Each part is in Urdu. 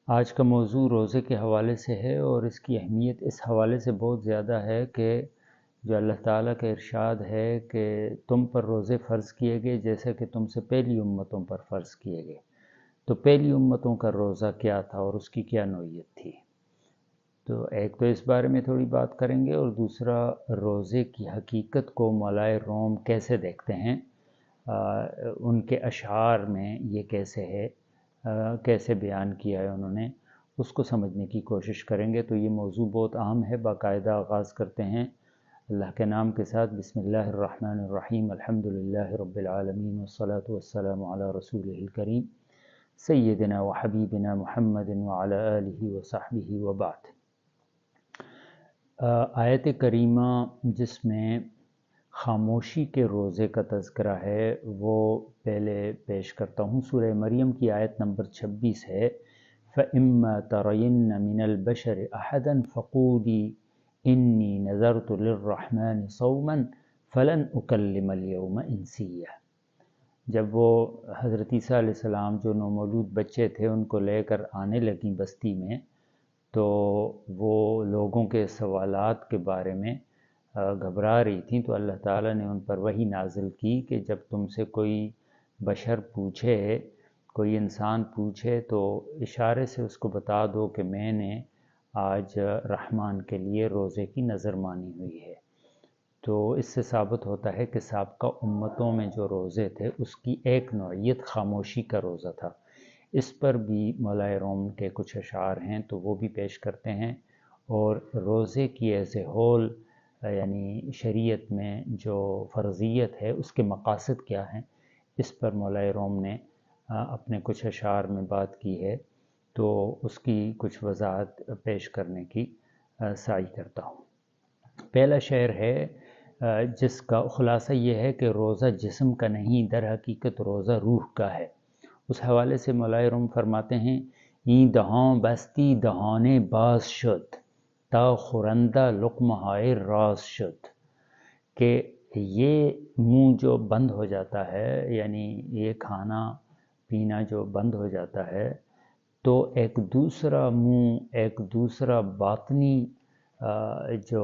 آج کا موضوع روزے کے حوالے سے ہے اور اس کی اہمیت اس حوالے سے بہت زیادہ ہے کہ جو اللہ تعالیٰ کا ارشاد ہے کہ تم پر روزے فرض کیے گئے جیسا کہ تم سے پہلی امتوں پر فرض کیے گئے۔ تو پہلی امتوں کا روزہ کیا تھا اور اس کی کیا نوعیت تھی؟ تو ایک تو اس بارے میں تھوڑی بات کریں گے، اور دوسرا روزے کی حقیقت کو مولائے روم کیسے دیکھتے ہیں، ان کے اشعار میں یہ کیسے ہے، کیسے بیان کیا ہے انہوں نے، اس کو سمجھنے کی کوشش کریں گے۔ تو یہ موضوع بہت اہم ہے۔ باقاعدہ آغاز کرتے ہیں اللہ کے نام کے ساتھ۔ بسم اللہ الرحمن الرحیم، الحمدللہ رب العالمین، والصلاة والسلام علی رسولہ الکریم سیدنا و حبیبنا محمد وعلی آلہ وصحبہ وبعد۔ آیت کریمہ جس میں خاموشی کے روزے کا تذکرہ ہے وہ پہلے پیش کرتا ہوں۔ سورہ مریم کی آیت نمبر 26 ہے، فَإِمَّا تَرَيِنَّ مِنَ الْبَشَرِ أَحَدًا فَقُولِي إِنِّي نَذَرْتُ لِلرَّحْمَنِ صَوْمًا فَلَنْ أُكَلِّمَ الْيَوْمَ إِنْسِيًّا۔ جب وہ حضرت عیسیٰ علیہ السلام جو نومولود بچے تھے ان کو لے کر آنے لگیں بستی میں، تو وہ لوگوں کے سوالات کے بارے میں گھبرا رہی تھیں، تو اللہ تعالیٰ نے ان پر وحی نازل کی کہ جب تم سے کوئی بشر پوچھے، کوئی انسان پوچھے، تو اشارے سے اس کو بتا دو کہ میں نے آج رحمان کے لیے روزے کی نظر مانی ہوئی ہے۔ تو اس سے ثابت ہوتا ہے کہ سابقہ امتوں میں جو روزے تھے اس کی ایک نوعیت خاموشی کا روزہ تھا۔ اس پر بھی مولائے روم کے کچھ اشعار ہیں تو وہ بھی پیش کرتے ہیں، اور روزے کی ایز اے ہول یعنی شریعت میں جو فرضیت ہے اس کے مقاصد کیا ہیں، اس پر مولائے روم نے اپنے کچھ اشعار میں بات کی ہے، تو اس کی کچھ وضاحت پیش کرنے کی سعی کرتا ہوں۔ پہلا شعر ہے جس کا خلاصہ یہ ہے کہ روزہ جسم کا نہیں، در حقیقت روزہ روح کا ہے۔ اس حوالے سے مولائے روم فرماتے ہیں، این دہاں بستی دہانے باز شد، تا خورندہ لقمہائے راز شد، کہ یہ منہ جو بند ہو جاتا ہے، یعنی یہ کھانا پینا جو بند ہو جاتا ہے، تو ایک دوسرا منہ، ایک دوسرا باطنی جو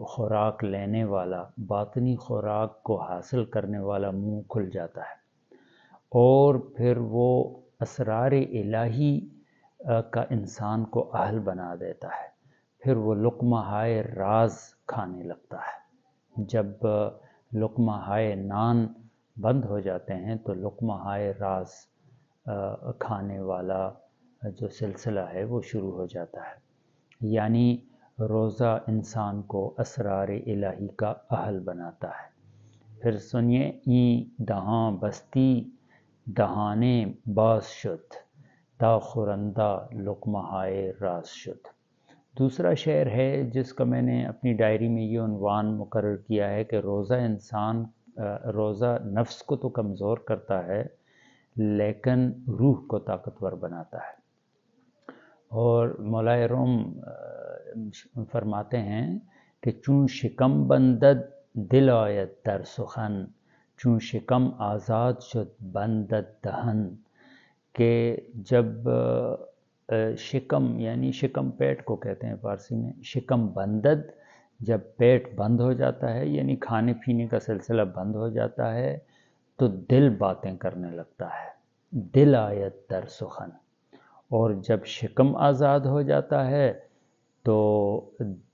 خوراک لینے والا، باطنی خوراک کو حاصل کرنے والا منہ کھل جاتا ہے، اور پھر وہ اسرار الہی کا انسان کو اہل بنا دیتا ہے، پھر وہ لقمہ ہائے راز کھانے لگتا ہے۔ جب لقمہ ہائے نان بند ہو جاتے ہیں تو لقمہ ہائے راز کھانے والا جو سلسلہ ہے وہ شروع ہو جاتا ہے، یعنی روزہ انسان کو اسرار الہی کا اہل بناتا ہے۔ پھر سنیے، این دہاں بستی دہانے باز شد، تا خورندہ لقمہ ہائے راز شد۔ دوسرا شعر ہے جس کا میں نے اپنی ڈائری میں یہ عنوان مقرر کیا ہے کہ روزہ نفس کو تو کمزور کرتا ہے لیکن روح کو طاقتور بناتا ہے۔ اور مولائے روم فرماتے ہیں کہ چون شکم بندد دل آید در سخن، چون شکم آزاد شد بندد دہن، کہ جب شکم یعنی شکم پیٹ کو کہتے ہیں فارسی میں، شکم بندد، جب پیٹ بند ہو جاتا ہے یعنی کھانے پینے کا سلسلہ بند ہو جاتا ہے تو دل باتیں کرنے لگتا ہے، دل آید در سخن، اور جب شکم آزاد ہو جاتا ہے تو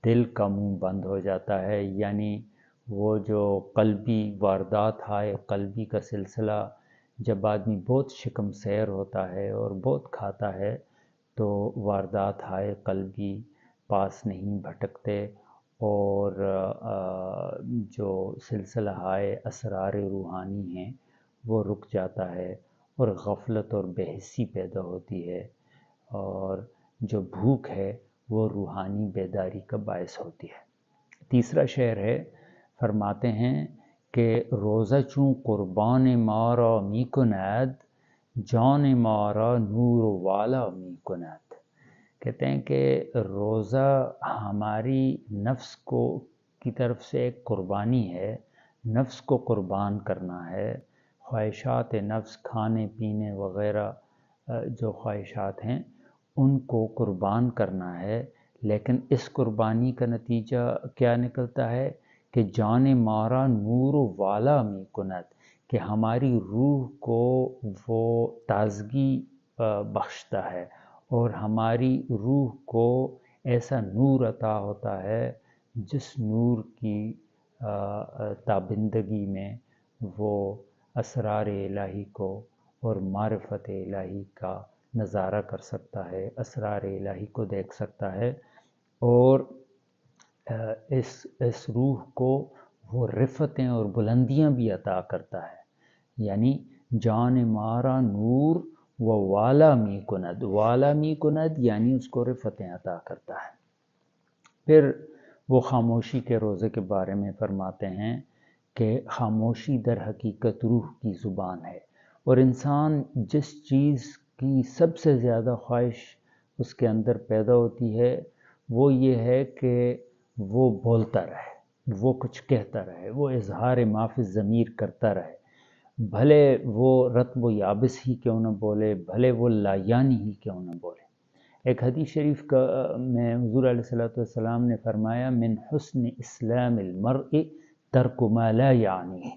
دل کا منہ بند ہو جاتا ہے، یعنی وہ جو قلبی واردات ہائے قلبی کا سلسلہ، جب آدمی بہت شکم سیر ہوتا ہے اور بہت کھاتا ہے تو واردات ہائے قلبی پاس نہیں بھٹکتے، اور جو سلسلہ ہائے اسرار روحانی ہیں وہ رک جاتا ہے، اور غفلت اور بے حسی پیدا ہوتی ہے، اور جو بھوک ہے وہ روحانی بیداری کا باعث ہوتی ہے۔ تیسرا شعر ہے، فرماتے ہیں کہ روزہ چون قربان مارا می کند، جان مارا نور والا می کند، کہتے ہیں کہ روزہ ہماری نفس کی طرف سے ایک قربانی ہے، نفس کو قربان کرنا ہے، خواہشات نفس، کھانے پینے وغیرہ جو خواہشات ہیں ان کو قربان کرنا ہے، لیکن اس قربانی کا نتیجہ کیا نکلتا ہے کہ جان مارا نور والا می کند، کہ ہماری روح کو وہ تازگی بخشتا ہے اور ہماری روح کو ایسا نور عطا ہوتا ہے جس نور کی تابندگی میں وہ اسرار الہی کو اور معرفت الہی کا نظارہ کر سکتا ہے، اسرار الہی کو دیکھ سکتا ہے، اور اس روح کو وہ رفتیں اور بلندیاں بھی عطا کرتا ہے۔ یعنی جان مارا نور و والا می کند، والا می کند یعنی اس کو رفتیں عطا کرتا ہے۔ پھر وہ خاموشی کے روزے کے بارے میں فرماتے ہیں کہ خاموشی در حقیقت روح کی زبان ہے، اور انسان جس چیز کی سب سے زیادہ خواہش اس کے اندر پیدا ہوتی ہے وہ یہ ہے کہ وہ بولتا رہے، وہ کچھ کہتا رہے، وہ اظہار ما فی الضمیر کرتا رہے، بھلے وہ رطب و یابس ہی کیوں نہ بولے، بھلے وہ لایانی ہی کیوں نہ بولے۔ ایک حدیث شریف میں حضور علیہ السلام نے فرمایا من حسن اسلام المرء ترک ما لا یعنی،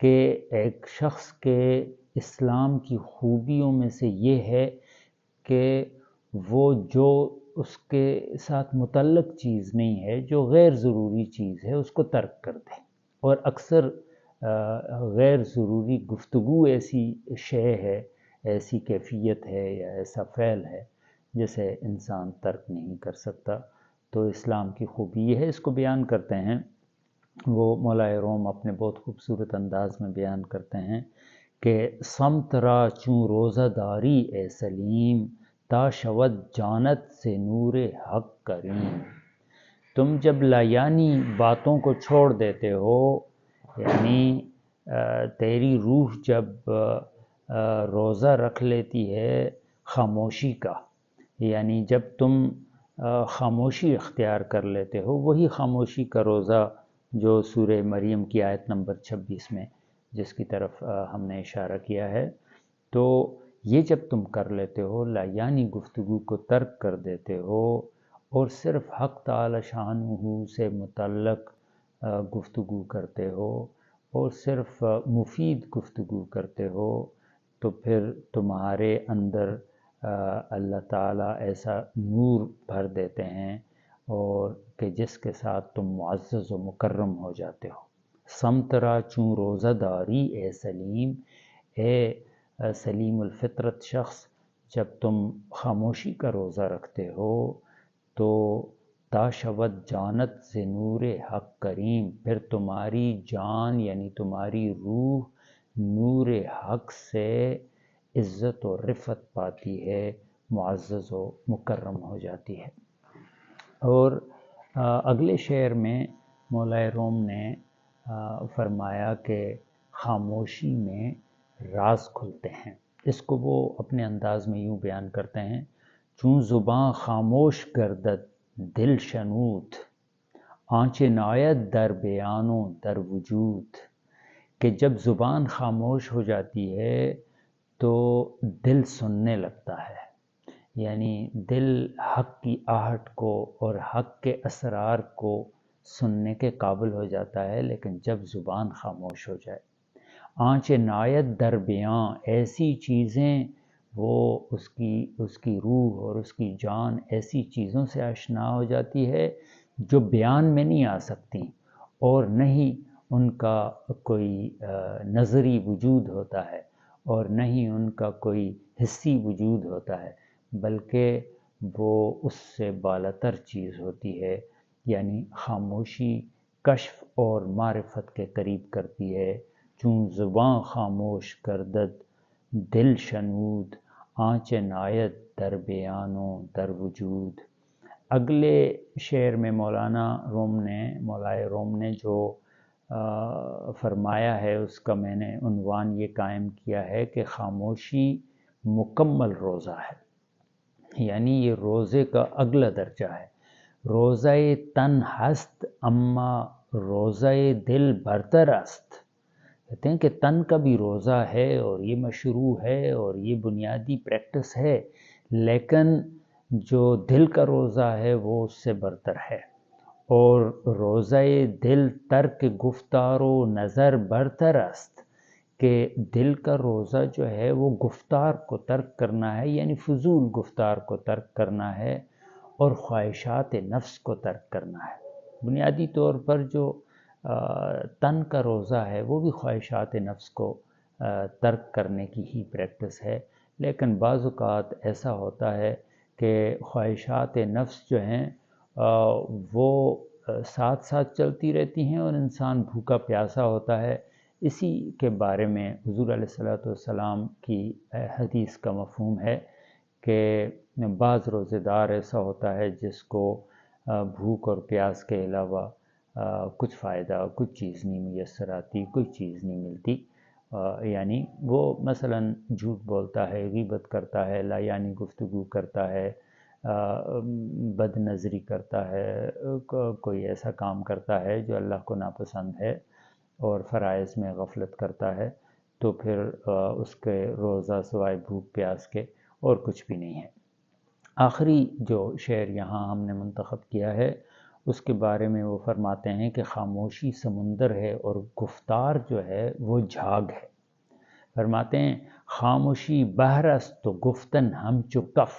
کہ ایک شخص کے اسلام کی خوبیوں میں سے یہ ہے کہ وہ جو اس کے ساتھ متعلق چیز نہیں ہے، جو غیر ضروری چیز ہے، اس کو ترک کر دے۔ اور اکثر غیر ضروری گفتگو ایسی شے ہے، ایسی کیفیت ہے یا ایسا فعل ہے جسے انسان ترک نہیں کر سکتا۔ تو اسلام کی خوبی یہ ہے، اس کو بیان کرتے ہیں وہ مولا روم اپنے بہت خوبصورت انداز میں بیان کرتے ہیں کہ صمت را چوں روزہ داری اے سلیم، تا شود جانت سے نور حق کریم۔ تم جب لایانی باتوں کو چھوڑ دیتے ہو، یعنی تیری روح جب روزہ رکھ لیتی ہے خاموشی کا، یعنی جب تم خاموشی اختیار کر لیتے ہو، وہی خاموشی کا روزہ جو سورہ مریم کی آیت نمبر 26 میں جس کی طرف ہم نے اشارہ کیا ہے، تو یہ جب تم کر لیتے ہو، لایانی گفتگو کو ترک کر دیتے ہو اور صرف حق تعالی شانہ سے متعلق گفتگو کرتے ہو اور صرف مفید گفتگو کرتے ہو، تو پھر تمہارے اندر اللہ تعالیٰ ایسا نور بھر دیتے ہیں اور کہ جس کے ساتھ تم معزز و مکرم ہو جاتے ہو۔ سمترا چوں روزہ داری اے سلیم، اے سلیم الفطرت شخص، جب تم خاموشی کا روزہ رکھتے ہو تو تاشود جانت سے نور حق کریم، پھر تمہاری جان یعنی تمہاری روح نور حق سے عزت و رفت پاتی ہے، معزز و مکرم ہو جاتی ہے۔ اور اگلے شعر میں مولا روم نے فرمایا کہ خاموشی میں راز کھلتے ہیں۔ اس کو وہ اپنے انداز میں یوں بیان کرتے ہیں، چون زباں خاموش گردد دل شنود، آنچہ ناید در بیان و در وجود، کہ جب زبان خاموش ہو جاتی ہے تو دل سننے لگتا ہے، یعنی دل حق کی آہٹ کو اور حق کے اسرار کو سننے کے قابل ہو جاتا ہے، لیکن جب زبان خاموش ہو جائے۔ آنچ نایت در بیاں، ایسی چیزیں وہ اس کی روح اور اس کی جان ایسی چیزوں سے آشنا ہو جاتی ہے جو بیان میں نہیں آ سکتی، اور نہ ہی ان کا کوئی نظری وجود ہوتا ہے اور نہ ہی ان کا کوئی حسی وجود ہوتا ہے، بلکہ وہ اس سے بالاتر چیز ہوتی ہے۔ یعنی خاموشی کشف اور معرفت کے قریب کرتی ہے۔ چون زباں خاموش گردد دل شنود، آنچ نایت در بیان و در وجود۔ اگلے شعر میں مولا روم نے جو فرمایا ہے اس کا میں نے عنوان یہ قائم کیا ہے کہ خاموشی مکمل روزہ ہے، یعنی یہ روزے کا اگلا درجہ ہے۔ روزہ تن ہست اما روزہ دل برتر است، کہتے ہیں کہ تن کا بھی روزہ ہے اور یہ مشروع ہے اور یہ بنیادی پریکٹس ہے، لیکن جو دل کا روزہ ہے وہ اس سے برتر ہے، اور روزہ دل ترک گفتار و نظر برتر است، کہ دل کا روزہ جو ہے وہ گفتار کو ترک کرنا ہے، یعنی فضول گفتار کو ترک کرنا ہے، اور خواہشات نفس کو ترک کرنا ہے۔ بنیادی طور پر جو تن کا روزہ ہے وہ بھی خواہشات نفس کو ترک کرنے کی ہی پریکٹس ہے، لیکن بعض اوقات ایسا ہوتا ہے کہ خواہشات نفس جو ہیں وہ ساتھ ساتھ چلتی رہتی ہیں اور انسان بھوکا پیاسا ہوتا ہے۔ اسی کے بارے میں حضور علیہ الصلوۃ والسلام کی حدیث کا مفہوم ہے کہ بعض روزے دار ایسا ہوتا ہے جس کو بھوک اور پیاس کے علاوہ کچھ فائدہ، کچھ چیز نہیں میسر آتی، کوئی چیز نہیں ملتی، یعنی وہ مثلا جھوٹ بولتا ہے، غیبت کرتا ہے، لا یعنی گفتگو کرتا ہے، بد نظری کرتا ہے، کوئی ایسا کام کرتا ہے جو اللہ کو ناپسند ہے، اور فرائض میں غفلت کرتا ہے، تو پھر اس کے روزہ سوائے بھوک پیاس کے اور کچھ بھی نہیں ہے۔ آخری جو شعر یہاں ہم نے منتخب کیا ہے اس کے بارے میں وہ فرماتے ہیں کہ خاموشی سمندر ہے اور گفتار جو ہے وہ جھاگ ہے۔ فرماتے ہیں خاموشی بحر است تو گفتن ہم چو کف،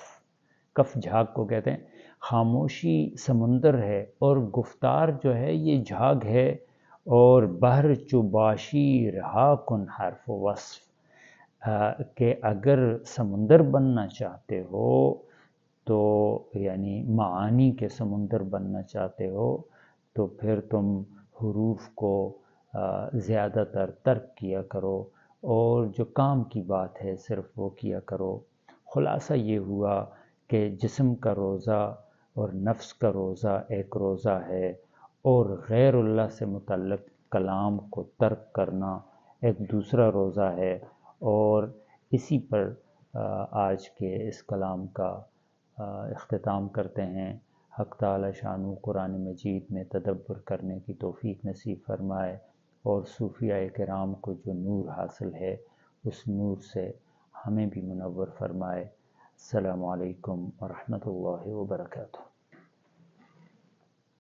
کف جھاگ کو کہتے ہیں۔ خاموشی سمندر ہے اور گفتار جو ہے یہ جھاگ ہے، اور بحر چو باشی رہا کن حرف و وصف، کہ اگر سمندر بننا چاہتے ہو تو یعنی معانی کے سمندر بننا چاہتے ہو تو پھر تم حروف کو زیادہ تر ترک کیا کرو، اور جو کام کی بات ہے صرف وہ کیا کرو۔ خلاصہ یہ ہوا کہ جسم کا روزہ اور نفس کا روزہ ایک روزہ ہے، اور غیر اللہ سے متعلق کلام کو ترک کرنا ایک دوسرا روزہ ہے، اور اسی پر آج کے اس کلام کا اختتام کرتے ہیں۔ حق تعالی شانہ قرآن مجید میں تدبر کرنے کی توفیق نصیب فرمائے، اور صوفیاء کرام کو جو نور حاصل ہے اس نور سے ہمیں بھی منور فرمائے۔ السلام علیکم ورحمۃ اللہ وبرکاتہ۔